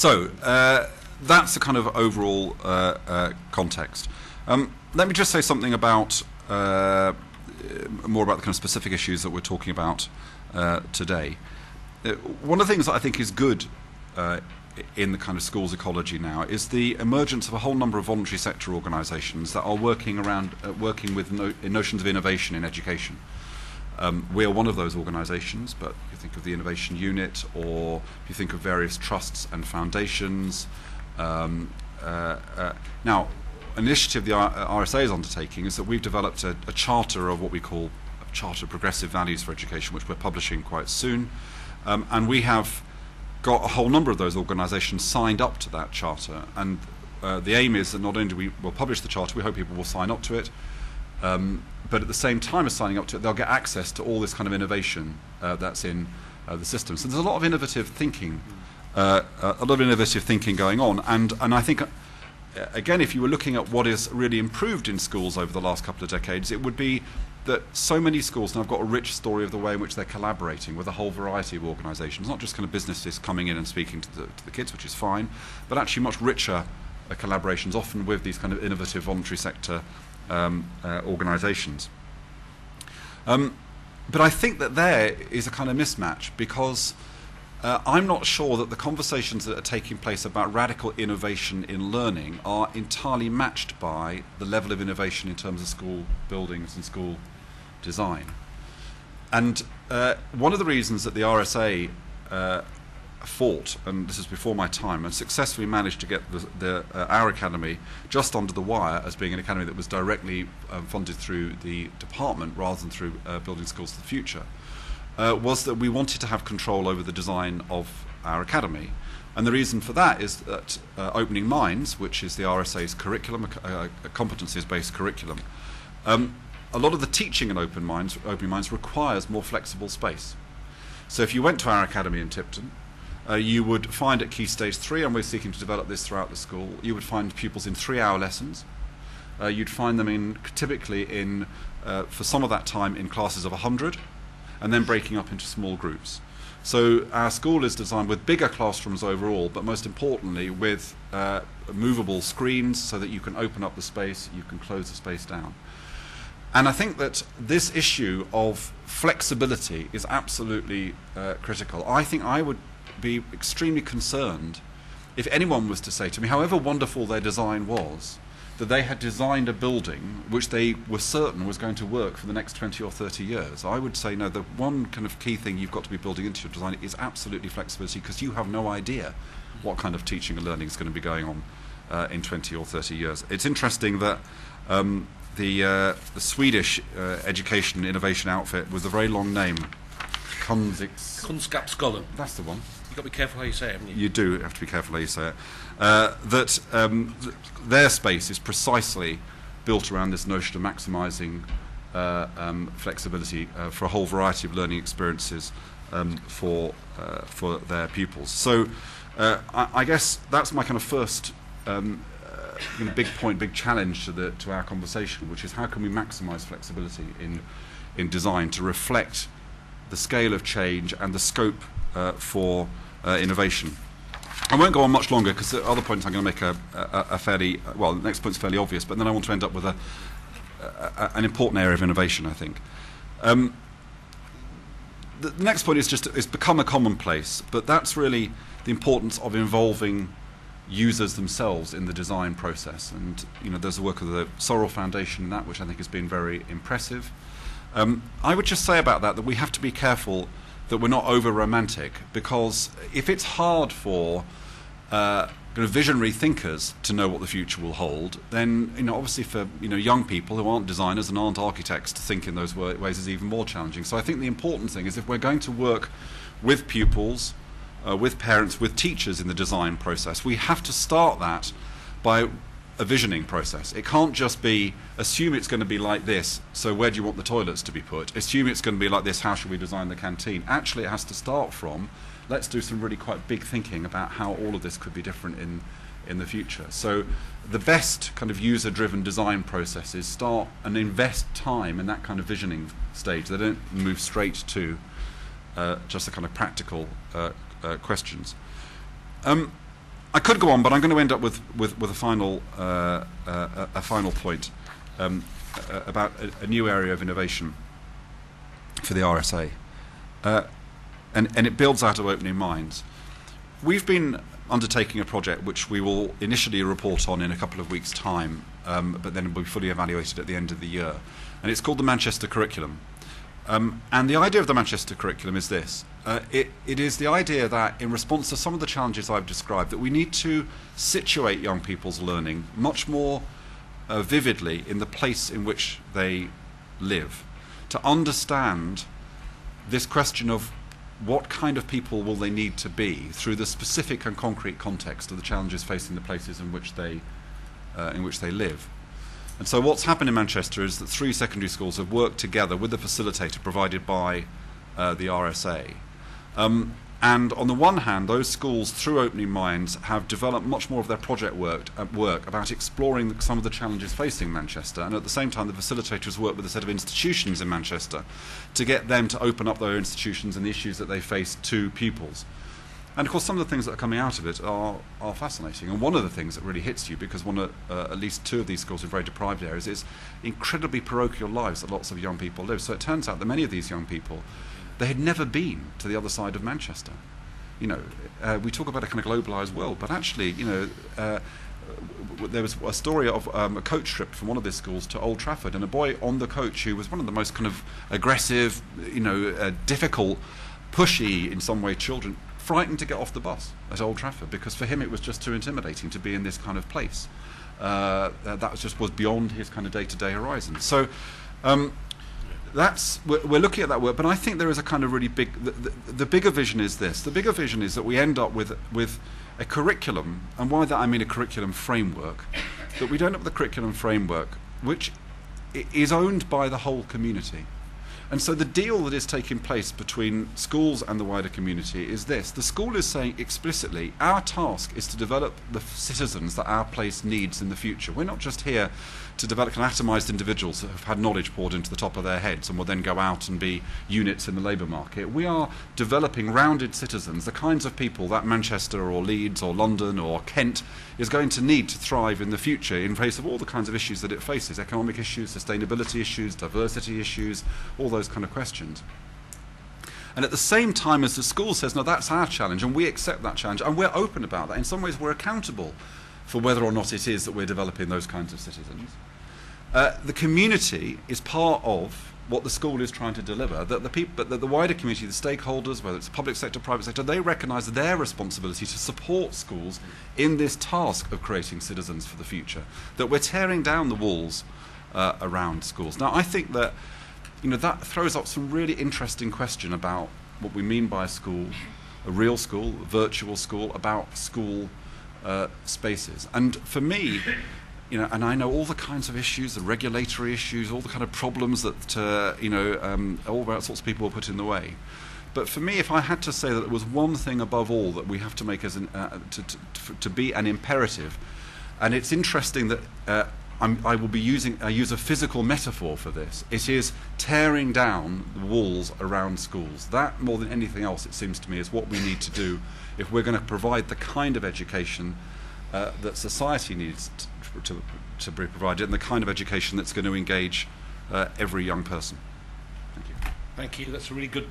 So that's the kind of overall context. Let me just say something about more about the kind of specific issues that we're talking about today. One of the things that I think is good in the kind of schools ecology now is the emergence of a whole number of voluntary sector organisations that are working with notions of innovation in education. We are one of those organisations, but you think of the Innovation Unit, or you think of various trusts and foundations. Now, an initiative the RSA is undertaking is that we've developed a charter of what we call a Charter of Progressive Values for Education, which we're publishing quite soon. And we have got a whole number of those organisations signed up to that charter. And the aim is that not only will publish the charter, we hope people will sign up to it, but at the same time as signing up to it, they'll get access to all this kind of innovation that's in the system. So there's a lot of innovative thinking, going on. And I think, again, if you were looking at what is really improved in schools over the last couple of decades, it would be that so many schools now have got a rich story of the way in which they're collaborating with a whole variety of organisations, not just kind of businesses coming in and speaking to the kids, which is fine, but actually much richer collaborations, often with these kind of innovative voluntary sector organisations. But I think that there is a kind of mismatch, because I'm not sure that the conversations that are taking place about radical innovation in learning are entirely matched by the level of innovation in terms of school buildings and school design. And one of the reasons that the RSA fought, and this is before my time, and successfully managed to get our academy just under the wire as being an academy that was directly funded through the department rather than through Building Schools for the Future, was that we wanted to have control over the design of our academy. And the reason for that is that Opening Minds, which is the RSA's curriculum, a competencies-based curriculum, a lot of the teaching in Opening Minds requires more flexible space. So if you went to our academy in Tipton, you would find at Key Stage 3, and we're seeking to develop this throughout the school, you would find pupils in 3-hour lessons. You'd find them typically for some of that time in classes of 100, and then breaking up into small groups. So our school is designed with bigger classrooms overall, but most importantly with movable screens so that you can open up the space, you can close the space down. And I think that this issue of flexibility is absolutely critical. I think I would be extremely concerned if anyone was to say to me, however wonderful their design was, that they had designed a building which they were certain was going to work for the next 20 or 30 years. I would say, no, the one kind of key thing you've got to be building into your design is absolutely flexibility, because you have no idea what kind of teaching and learning is going to be going on in 20 or 30 years. It's interesting that the Swedish education innovation outfit with a very long name, Kunskapsskolan. That's the one. You've got to be careful how you say it, haven't you? You do have to be careful how you say it. Their space is precisely built around this notion of maximising flexibility for a whole variety of learning experiences for their pupils. So I guess that's my kind of first big point, big challenge to our conversation, which is how can we maximise flexibility in design to reflect the scale of change and the scope for innovation. I won't go on much longer, because the other points I'm going to make a fairly, well, the next point's fairly obvious, but then I want to end up with an important area of innovation, I think. The next point is it's become a commonplace, but that's really the importance of involving users themselves in the design process. And there's the work of the Sorrel Foundation in that, which I think has been very impressive. I would just say about that we have to be careful that we're not over-romantic, because if it's hard for visionary thinkers to know what the future will hold, then obviously for young people who aren't designers and aren't architects to think in those ways is even more challenging. So I think the important thing is, if we're going to work with pupils, with parents, with teachers in the design process, we have to start that by a visioning process. It can't just be assume it's going to be like this, so where do you want the toilets to be put? Assume it's going to be like this, how should we design the canteen? Actually, it has to start from, let's do some really quite big thinking about how all of this could be different in the future. So the best kind of user-driven design processes start and invest time in that kind of visioning stage. They don't move straight to just the kind of practical questions. I could go on, but I'm going to end up with a final point about a new area of innovation for the RSA, and it builds out of opening minds. We've been undertaking a project which we will initially report on in a couple of weeks' time, but then will be fully evaluated at the end of the year, and it's called the Manchester Curriculum. And the idea of the Manchester Curriculum is this. It is the idea that in response to some of the challenges I've described, that we need to situate young people's learning much more vividly in the place in which they live, to understand this question of what kind of people will they need to be through the specific and concrete context of the challenges facing the places in which they live. And so what's happened in Manchester is that 3 secondary schools have worked together with the facilitator provided by the RSA. And on the one hand, those schools, through Opening Minds, have developed much more of their project work about exploring some of the challenges facing Manchester. And at the same time, the facilitators work with a set of institutions in Manchester to get them to open up their institutions and the issues that they face to pupils. And of course, some of the things that are coming out of it are fascinating. And one of the things that really hits you, because at least 2 of these schools are very deprived areas, is incredibly parochial lives that lots of young people live. So it turns out that many of these young people, they had never been to the other side of Manchester. You know, we talk about a kind of globalised world, but actually, you know, there was a story of a coach trip from one of these schools to Old Trafford, and a boy on the coach who was one of the most kind of aggressive, you know, difficult, pushy in some way children, frightened to get off the bus at Old Trafford because for him it was just too intimidating to be in this kind of place. That was beyond his kind of day-to-day horizon. So we're looking at that work, but I think there is a kind of really big. The bigger vision is this. The bigger vision is that we end up with a curriculum, and by that I mean a curriculum framework. That we don't have the curriculum framework which is owned by the whole community. And so the deal that is taking place between schools and the wider community is this. The school is saying explicitly, our task is to develop the citizens that our place needs in the future. We're not just here to develop atomised individuals that have had knowledge poured into the top of their heads and will then go out and be units in the labour market. We are developing rounded citizens, the kinds of people that Manchester or Leeds or London or Kent is going to need to thrive in the future in face of all the kinds of issues that it faces, economic issues, sustainability issues, diversity issues, all those kind of questions. And at the same time as the school says, no, that's our challenge, and we accept that challenge, and we're open about that. In some ways, we're accountable for whether or not it is that we're developing those kinds of citizens. The community is part of what the school is trying to deliver, that the wider community, the stakeholders, whether it's public sector, private sector, they recognise their responsibility to support schools in this task of creating citizens for the future, that we're tearing down the walls around schools. Now, I think that, you know, that throws up some really interesting question about what we mean by a school, a real school, a virtual school, about school spaces. And for me, you know, and I know all the kinds of issues, the regulatory issues, all the kind of problems that, you know, all sorts of people will put in the way. But for me, if I had to say that there was one thing above all that we have to make as to be an imperative, and it's interesting that I use a physical metaphor for this. It is tearing down the walls around schools. That, more than anything else, it seems to me, is what we need to do if we're going to provide the kind of education that society needs to be provided, and the kind of education that's going to engage every young person. Thank you. Thank you. That's a really good